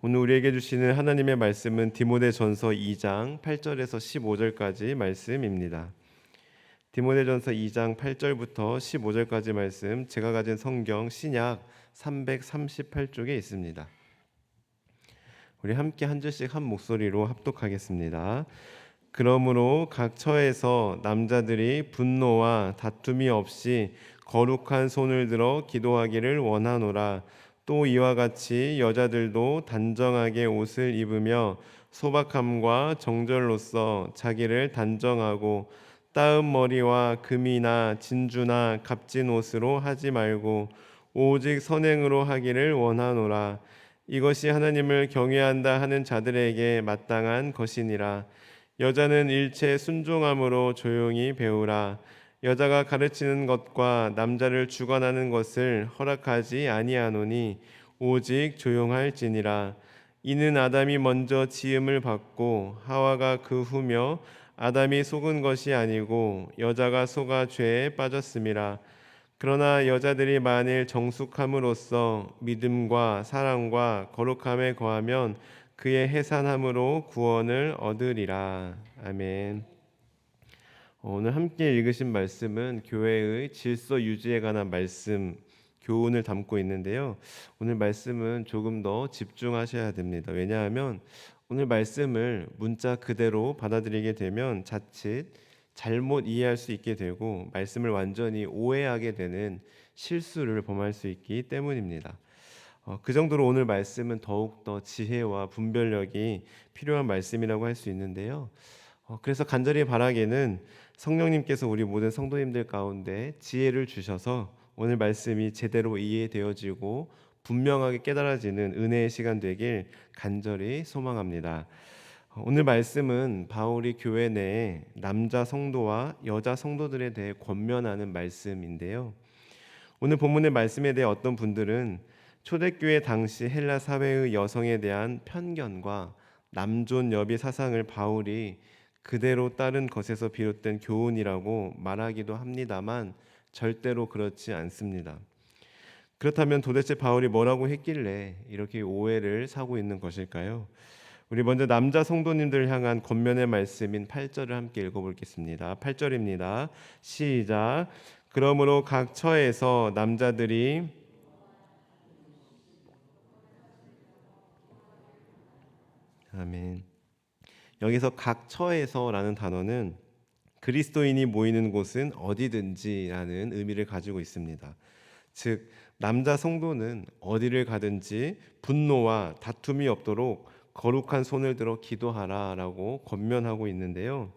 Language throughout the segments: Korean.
오늘 우리에게 주시는 하나님의 말씀은 디모데전서 2장 8절에서 15절까지 말씀입니다. 디모데전서 2장 8절부터 15절까지 말씀, 제가 가진 성경 신약 338쪽에 있습니다. 우리 함께 한 절씩 한 목소리로 합독하겠습니다. 그러므로 각 처에서 남자들이 분노와 다툼이 없이 거룩한 손을 들어 기도하기를 원하노라. 또 이와 같이 여자들도 단정하게 옷을 입으며 소박함과 정절로서 자기를 단정하고 따은 머리와 금이나 진주나 값진 옷으로 하지 말고 오직 선행으로 하기를 원하노라. 이것이 하나님을 경외한다 하는 자들에게 마땅한 것이니라. 여자는 일체 순종함으로 조용히 배우라. 여자가 가르치는 것과 남자를 주관하는 것을 허락하지 아니하노니 오직 조용할지니라. 이는 아담이 먼저 지음을 받고 하와가 그 후며 아담이 속은 것이 아니고 여자가 속아 죄에 빠졌음이라. 그러나 여자들이 만일 정숙함으로써 믿음과 사랑과 거룩함에 거하면 그의 해산함으로 구원을 얻으리라. 아멘. 오늘 함께 읽으신 말씀은 교회의 질서 유지에 관한 말씀, 교훈을 담고 있는데요. 오늘 말씀은 조금 더 집중하셔야 됩니다. 왜냐하면 오늘 말씀을 문자 그대로 받아들이게 되면 자칫 잘못 이해할 수 있게 되고 말씀을 완전히 오해하게 되는 실수를 범할 수 있기 때문입니다. 그 정도로 오늘 말씀은 더욱더 지혜와 분별력이 필요한 말씀이라고 할 수 있는데요. 그래서 간절히 바라기는 성령님께서 우리 모든 성도님들 가운데 지혜를 주셔서 오늘 말씀이 제대로 이해되어지고 분명하게 깨달아지는 은혜의 시간 되길 간절히 소망합니다. 오늘 말씀은 바울이 교회 내에 남자 성도와 여자 성도들에 대해 권면하는 말씀인데요. 오늘 본문의 말씀에 대해 어떤 분들은 초대교회 당시 헬라 사회의 여성에 대한 편견과 남존 여비 사상을 바울이 그대로 따른 것에서 비롯된 교훈이라고 말하기도 합니다만 절대로 그렇지 않습니다. 그렇다면 도대체 바울이 뭐라고 했길래 이렇게 오해를 사고 있는 것일까요? 우리 먼저 남자 성도님들을 향한 권면의 말씀인 8절을 함께 읽어보겠습니다. 8절입니다. 시작. 그러므로 각 처에서 남자들이 아멘. 여기서 각 처에서라는 단어는 그리스도인이 모이는 곳은 어디든지라는 의미를 가지고 있습니다. 즉 남자 성도는 어디를 가든지 분노와 다툼이 없도록 거룩한 손을 들어 기도하라라고 권면하고 있는데요.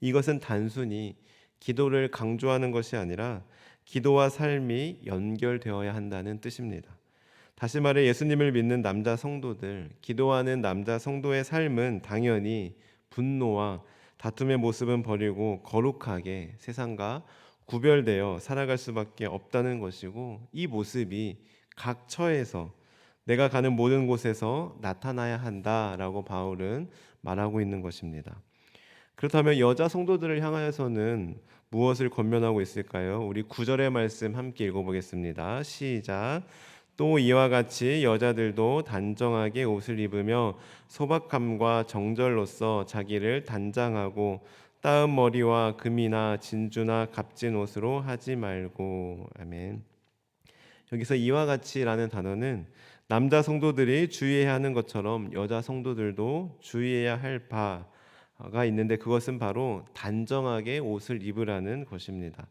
이것은 단순히 기도를 강조하는 것이 아니라 기도와 삶이 연결되어야 한다는 뜻입니다. 다시 말해 예수님을 믿는 남자 성도들, 기도하는 남자 성도의 삶은 당연히 분노와 다툼의 모습은 버리고 거룩하게 세상과 구별되어 살아갈 수밖에 없다는 것이고, 이 모습이 각 처에서 내가 가는 모든 곳에서 나타나야 한다라고 바울은 말하고 있는 것입니다. 그렇다면 여자 성도들을 향하여서는 무엇을 권면하고 있을까요? 우리 9절의 말씀 함께 읽어보겠습니다. 시작. 또 이와 같이 여자들도 단정하게 옷을 입으며 소박함과 정절로서 자기를 단장하고 따은 머리와 금이나 진주나 값진 옷으로 하지 말고. 아멘. 여기서 이와 같이라는 단어는 남자 성도들이 주의해야 하는 것처럼 여자 성도들도 주의해야 할 바가 있는데, 그것은 바로 단정하게 옷을 입으라는 것입니다.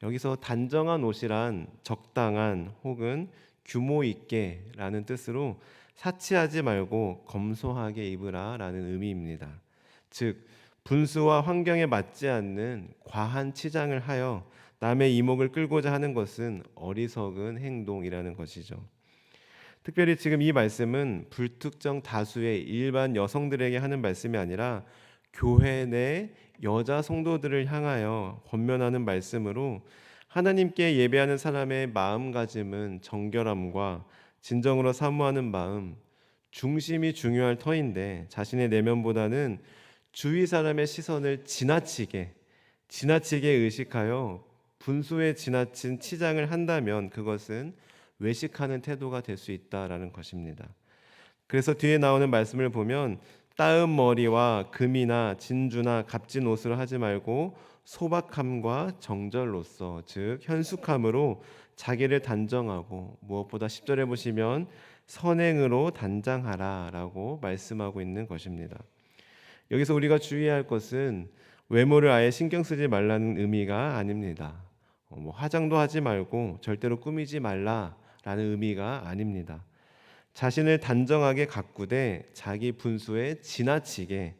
여기서 단정한 옷이란 적당한 혹은 규모 있게라는 뜻으로 사치하지 말고 검소하게 입으라라는 의미입니다. 즉 분수와 환경에 맞지 않는 과한 치장을 하여 남의 이목을 끌고자 하는 것은 어리석은 행동이라는 것이죠. 특별히 지금 이 말씀은 불특정 다수의 일반 여성들에게 하는 말씀이 아니라 교회 내 여자 성도들을 향하여 권면하는 말씀으로, 하나님께 예배하는 사람의 마음가짐은 정결함과 진정으로 사모하는 마음, 중심이 중요할 터인데 자신의 내면보다는 주위 사람의 시선을 지나치게 의식하여 분수에 지나친 치장을 한다면 그것은 외식하는 태도가 될 수 있다라는 것입니다. 그래서 뒤에 나오는 말씀을 보면 따은 머리와 금이나 진주나 값진 옷을 하지 말고 소박함과 정절로서, 즉 현숙함으로 자기를 단정하고, 무엇보다 10절에 보시면 선행으로 단장하라라고 말씀하고 있는 것입니다. 여기서 우리가 주의할 것은 외모를 아예 신경 쓰지 말라는 의미가 아닙니다. 화장도 하지 말고 절대로 꾸미지 말라라는 의미가 아닙니다. 자신을 단정하게 가꾸되 자기 분수에 지나치게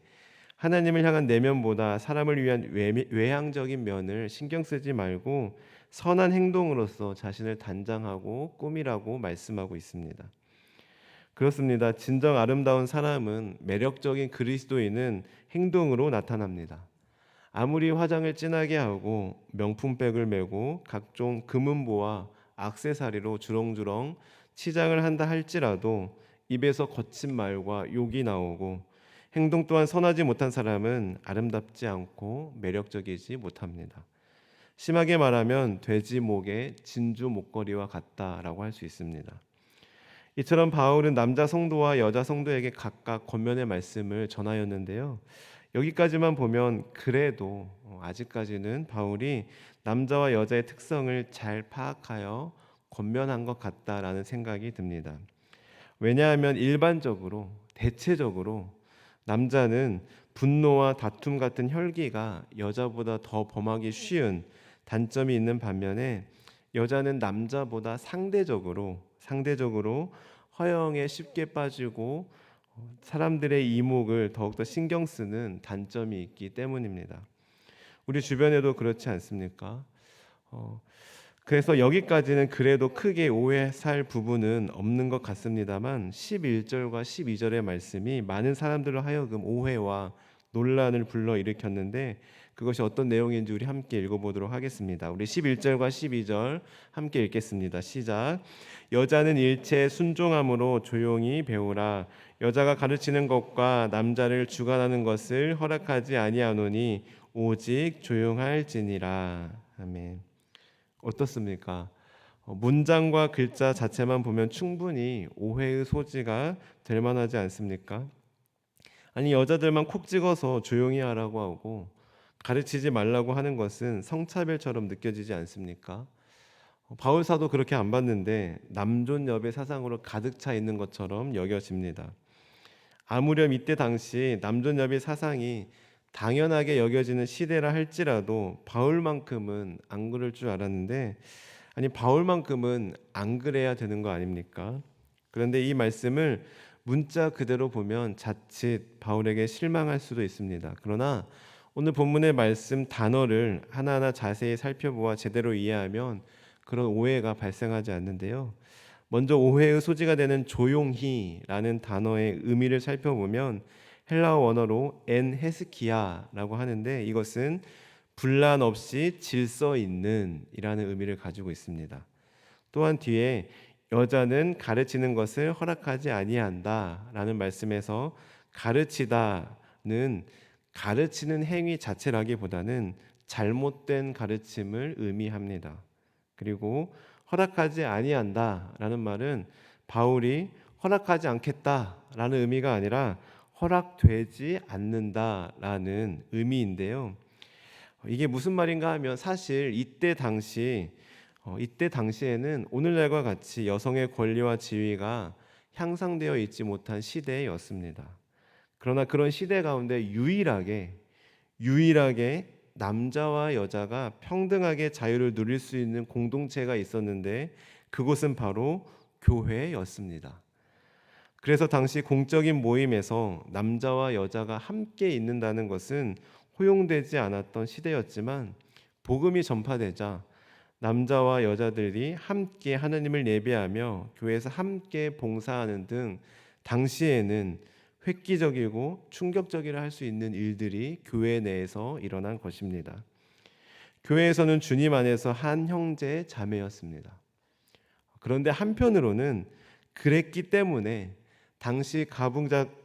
하나님을 향한 내면보다 사람을 위한 외향적인 면을 신경 쓰지 말고 선한 행동으로서 자신을 단장하고 꾸미라고 말씀하고 있습니다. 그렇습니다. 진정 아름다운 사람은, 매력적인 그리스도인은 행동으로 나타납니다. 아무리 화장을 진하게 하고 명품백을 메고 각종 금은보와 액세서리로 주렁주렁 치장을 한다 할지라도 입에서 거친 말과 욕이 나오고 행동 또한 선하지 못한 사람은 아름답지 않고 매력적이지 못합니다. 심하게 말하면 돼지 목에 진주 목걸이와 같다라고 할 수 있습니다. 이처럼 바울은 남자 성도와 여자 성도에게 각각 권면의 말씀을 전하였는데요. 여기까지만 보면 그래도 아직까지는 바울이 남자와 여자의 특성을 잘 파악하여 권면한 것 같다라는 생각이 듭니다. 왜냐하면 일반적으로, 대체적으로 남자는 분노와 다툼 같은 혈기가 여자보다 더 범하기 쉬운 단점이 있는 반면에 여자는 남자보다 상대적으로 허영에 쉽게 빠지고 사람들의 이목을 더욱더 신경 쓰는 단점이 있기 때문입니다. 우리 주변에도 그렇지 않습니까? 그래서 여기까지는 그래도 크게 오해할 부분은 없는 것 같습니다만 11절과 12절의 말씀이 많은 사람들로 하여금 오해와 논란을 불러일으켰는데 그것이 어떤 내용인지 우리 함께 읽어보도록 하겠습니다. 우리 11절과 12절 함께 읽겠습니다. 시작. 여자는 일체 순종함으로 조용히 배우라. 여자가 가르치는 것과 남자를 주관하는 것을 허락하지 아니하노니 오직 조용할지니라. 아멘. 어떻습니까? 문장과 글자 자체만 보면 충분히 오해의 소지가 될 만하지 않습니까? 아니, 여자들만 콕 찍어서 조용히 하라고 하고 가르치지 말라고 하는 것은 성차별처럼 느껴지지 않습니까? 바울 사도 그렇게 안 봤는데 남존여배 사상으로 가득 차 있는 것처럼 여겨집니다. 아무렴 이때 당시 남존여배 사상이 당연하게 여겨지는 시대라 할지라도 바울만큼은 안 그럴 줄 알았는데, 아니 바울만큼은 안 그래야 되는 거 아닙니까? 그런데 이 말씀을 문자 그대로 보면 자칫 바울에게 실망할 수도 있습니다. 그러나 오늘 본문의 말씀 단어를 하나하나 자세히 살펴보아 제대로 이해하면 그런 오해가 발생하지 않는데요. 먼저 오해의 소지가 되는 조용히라는 단어의 의미를 살펴보면 헬라어 원어로 엔 헤스키아라고 하는데 이것은 분란 없이 질서 있는 이라는 의미를 가지고 있습니다. 또한 뒤에 여자는 가르치는 것을 허락하지 아니한다라는 말씀에서 가르치다는 가르치는 행위 자체라기보다는 잘못된 가르침을 의미합니다. 그리고 허락하지 아니한다라는 말은 바울이 허락하지 않겠다라는 의미가 아니라 허락되지 않는다라는 의미인데요. 이게 무슨 말인가 하면 사실 이때 당시에는 오늘날과 같이 여성의 권리와 지위가 향상되어 있지 못한 시대였습니다. 그러나 그런 시대 가운데 유일하게 남자와 여자가 평등하게 자유를 누릴 수 있는 공동체가 있었는데 그곳은 바로 교회였습니다. 그래서 당시 공적인 모임에서 남자와 여자가 함께 있는다는 것은 허용되지 않았던 시대였지만 복음이 전파되자 남자와 여자들이 함께 하나님을 예배하며 교회에서 함께 봉사하는 등 당시에는 획기적이고 충격적이라 할 수 있는 일들이 교회 내에서 일어난 것입니다. 교회에서는 주님 안에서 한 형제 자매였습니다. 그런데 한편으로는 그랬기 때문에 당시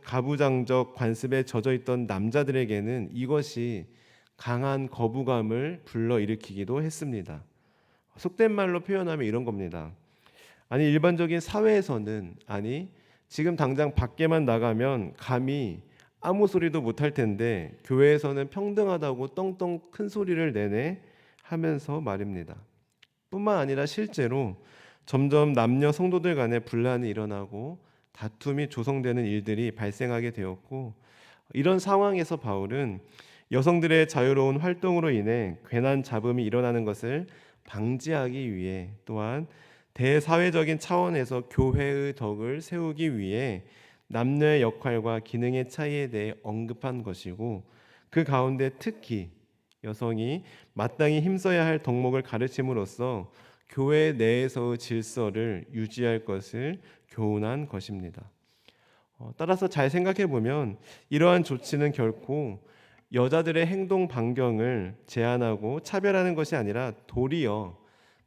가부장적 관습에 젖어 있던 남자들에게는 이것이 강한 거부감을 불러일으키기도 했습니다. 속된 말로 표현하면 이런 겁니다. 아니 일반적인 사회에서는, 아니 지금 당장 밖에만 나가면 감히 아무 소리도 못할 텐데 교회에서는 평등하다고 떵떵 큰 소리를 내내 하면서 말입니다. 뿐만 아니라 실제로 점점 남녀 성도들 간에 분란이 일어나고 다툼이 조성되는 일들이 발생하게 되었고, 이런 상황에서 바울은 여성들의 자유로운 활동으로 인해 괜한 잡음이 일어나는 것을 방지하기 위해, 또한 대사회적인 차원에서 교회의 덕을 세우기 위해 남녀의 역할과 기능의 차이에 대해 언급한 것이고, 그 가운데 특히 여성이 마땅히 힘써야 할 덕목을 가르침으로써 교회 내에서의 질서를 유지할 것을 교훈한 것입니다. 따라서 잘 생각해 보면 이러한 조치는 결코 여자들의 행동 반경을 제한하고 차별하는 것이 아니라 도리어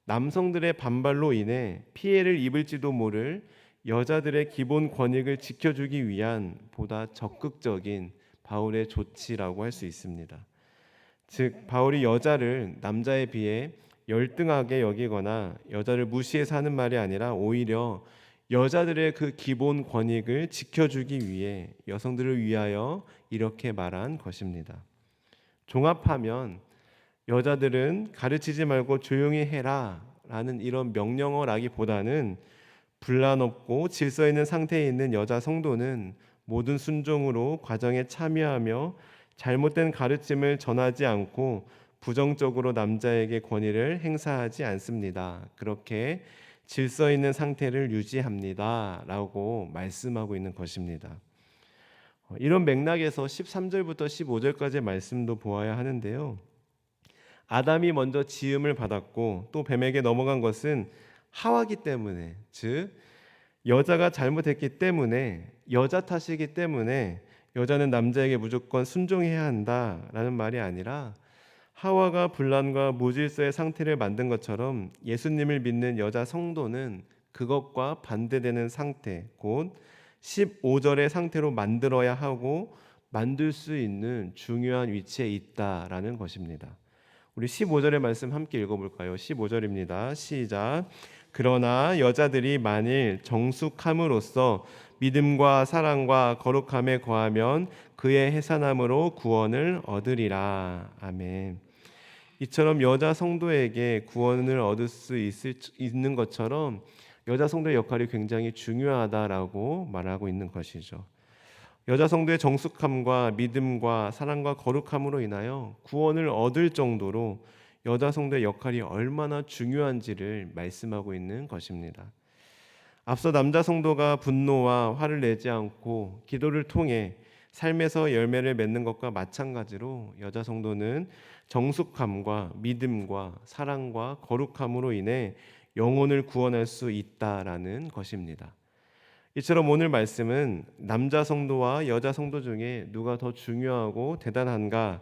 남성들의 반발로 인해 피해를 입을지도 모를 여자들의 기본 권익을 지켜주기 위한 보다 적극적인 바울의 조치라고 할 수 있습니다. 즉, 바울이 여자를 남자에 비해 열등하게 여기거나 여자를 무시해서 하는 말이 아니라 오히려 여자들의 그 기본 권익을 지켜주기 위해 여성들을 위하여 이렇게 말한 것입니다. 종합하면 여자들은 가르치지 말고 조용히 해라 라는 이런 명령어라기보다는 분란 없고 질서 있는 상태에 있는 여자 성도는 모든 순종으로 과정에 참여하며 잘못된 가르침을 전하지 않고 부정적으로 남자에게 권위를 행사하지 않습니다. 그렇게 질서 있는 상태를 유지합니다 라고 말씀하고 있는 것입니다. 이런 맥락에서 13절부터 15절까지의 말씀도 보아야 하는데요, 아담이 먼저 지음을 받았고 또 뱀에게 넘어간 것은 하와기 때문에, 즉 여자가 잘못했기 때문에, 여자 탓이기 때문에 여자는 남자에게 무조건 순종해야 한다라는 말이 아니라, 하와가 분란과 무질서의 상태를 만든 것처럼 예수님을 믿는 여자 성도는 그것과 반대되는 상태, 곧 15절의 상태로 만들어야 하고 만들 수 있는 중요한 위치에 있다라는 것입니다. 우리 15절의 말씀 함께 읽어볼까요? 15절입니다. 시작. 그러나 여자들이 만일 정숙함으로써 믿음과 사랑과 거룩함에 거하면 그의 해산함으로 구원을 얻으리라. 아멘. 이처럼 여자 성도에게 구원을 얻을 수 있는 것처럼 여자 성도의 역할이 굉장히 중요하다라고 말하고 있는 것이죠. 여자 성도의 정숙함과 믿음과 사랑과 거룩함으로 인하여 구원을 얻을 정도로 여자 성도의 역할이 얼마나 중요한지를 말씀하고 있는 것입니다. 앞서 남자 성도가 분노와 화를 내지 않고 기도를 통해 삶에서 열매를 맺는 것과 마찬가지로 여자 성도는 정숙함과 믿음과 사랑과 거룩함으로 인해 영혼을 구원할 수 있다라는 것입니다. 이처럼 오늘 말씀은 남자 성도와 여자 성도 중에 누가 더 중요하고 대단한가를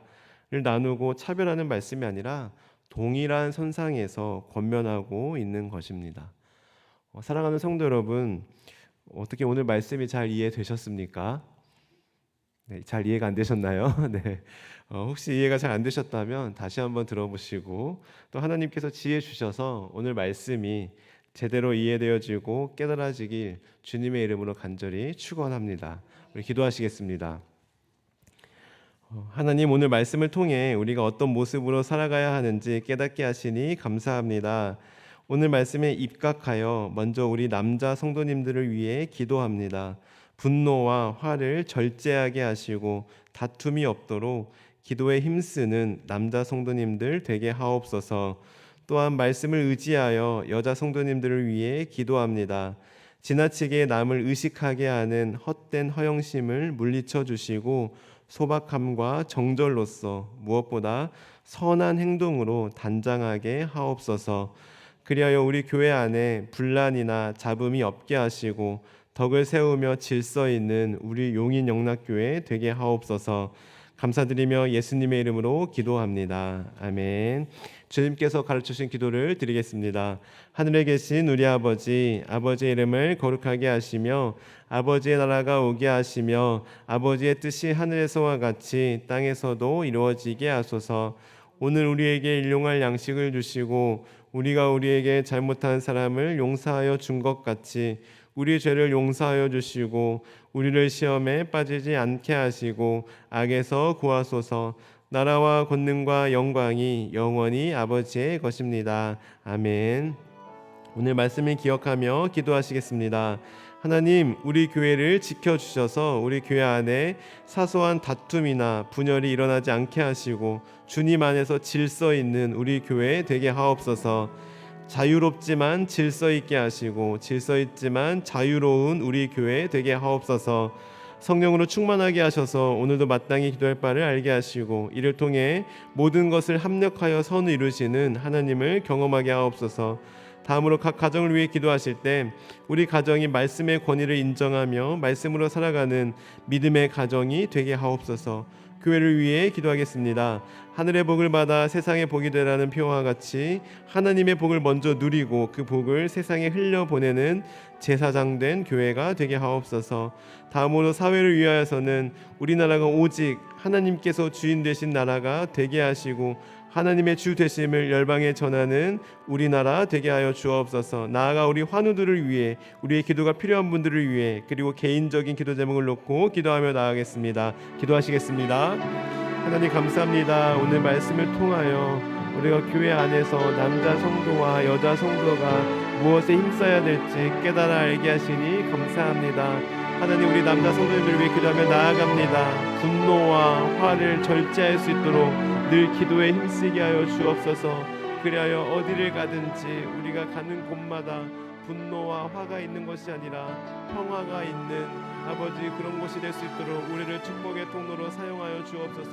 나누고 차별하는 말씀이 아니라 동일한 선상에서 권면하고 있는 것입니다. 사랑하는 성도 여러분, 어떻게 오늘 말씀이 잘 이해되셨습니까? 네, 잘 이해가 안 되셨나요? 네. 혹시 이해가 잘 안 되셨다면 다시 한번 들어보시고, 또 하나님께서 지혜 주셔서 오늘 말씀이 제대로 이해되어지고 깨달아지길 주님의 이름으로 간절히 축원합니다. 우리 기도하시겠습니다. 하나님, 오늘 말씀을 통해 우리가 어떤 모습으로 살아가야 하는지 깨닫게 하시니 감사합니다. 오늘 말씀에 입각하여 먼저 우리 남자 성도님들을 위해 기도합니다. 분노와 화를 절제하게 하시고 다툼이 없도록 기도에 힘쓰는 남자 성도님들 되게 하옵소서. 또한 말씀을 의지하여 여자 성도님들을 위해 기도합니다. 지나치게 남을 의식하게 하는 헛된 허영심을 물리쳐 주시고 소박함과 정절로서 무엇보다 선한 행동으로 단장하게 하옵소서. 그리하여 우리 교회 안에 분란이나 잡음이 없게 하시고 덕을 세우며 질서 있는 우리 용인 영락교회 되게 하옵소서. 감사드리며 예수님의 이름으로 기도합니다. 아멘. 주님께서 가르치신 기도를 드리겠습니다. 하늘에 계신 우리 아버지, 아버지의 이름을 거룩하게 하시며 아버지의 나라가 오게 하시며 아버지의 뜻이 하늘에서와 같이 땅에서도 이루어지게 하소서. 오늘 우리에게 일용할 양식을 주시고 우리가 우리에게 잘못한 사람을 용서하여 준 것 같이 우리 죄를 용서하여 주시고 우리를 시험에 빠지지 않게 하시고 악에서 구하소서. 나라와 권능과 영광이 영원히 아버지의 것입니다. 아멘. 오늘 말씀을 기억하며 기도하시겠습니다. 하나님, 우리 교회를 지켜주셔서 우리 교회 안에 사소한 다툼이나 분열이 일어나지 않게 하시고 주님 안에서 질서 있는 우리 교회 되게 하옵소서. 자유롭지만 질서 있게 하시고 질서 있지만 자유로운 우리 교회 되게 하옵소서. 성령으로 충만하게 하셔서 오늘도 마땅히 기도할 바를 알게 하시고 이를 통해 모든 것을 합력하여 선을 이루시는 하나님을 경험하게 하옵소서. 다음으로 각 가정을 위해 기도하실 때 우리 가정이 말씀의 권위를 인정하며 말씀으로 살아가는 믿음의 가정이 되게 하옵소서. 교회를 위해 기도하겠습니다. 하늘의 복을 받아 세상의 복이 되라는 표와 같이 하나님의 복을 먼저 누리고 그 복을 세상에 흘려보내는 제사장된 교회가 되게 하옵소서. 다음으로 사회를 위하여서는 우리나라가 오직 하나님께서 주인 되신 나라가 되게 하시고 하나님의 주 되심을 열방에 전하는 우리나라 되게 하여 주옵소서. 나아가 우리 환우들을 위해, 우리의 기도가 필요한 분들을 위해, 그리고 개인적인 기도 제목을 놓고 기도하며 나아가겠습니다. 기도하시겠습니다. 하나님 감사합니다. 오늘 말씀을 통하여 우리가 교회 안에서 남자 성도와 여자 성도가 무엇에 힘써야 될지 깨달아 알게 하시니 감사합니다. 하나님, 우리 남자 성도님들 위해 기도하며 나아갑니다. 분노와 화를 절제할 수 있도록 늘 기도에 힘쓰게 하여 주옵소서. 그리하여 어디를 가든지 우리가 가는 곳마다 분노와 화가 있는 것이 아니라 평화가 있는 아버지 그런 곳이 될 수 있도록 우리를 축복의 통로로 사용하여 주옵소서.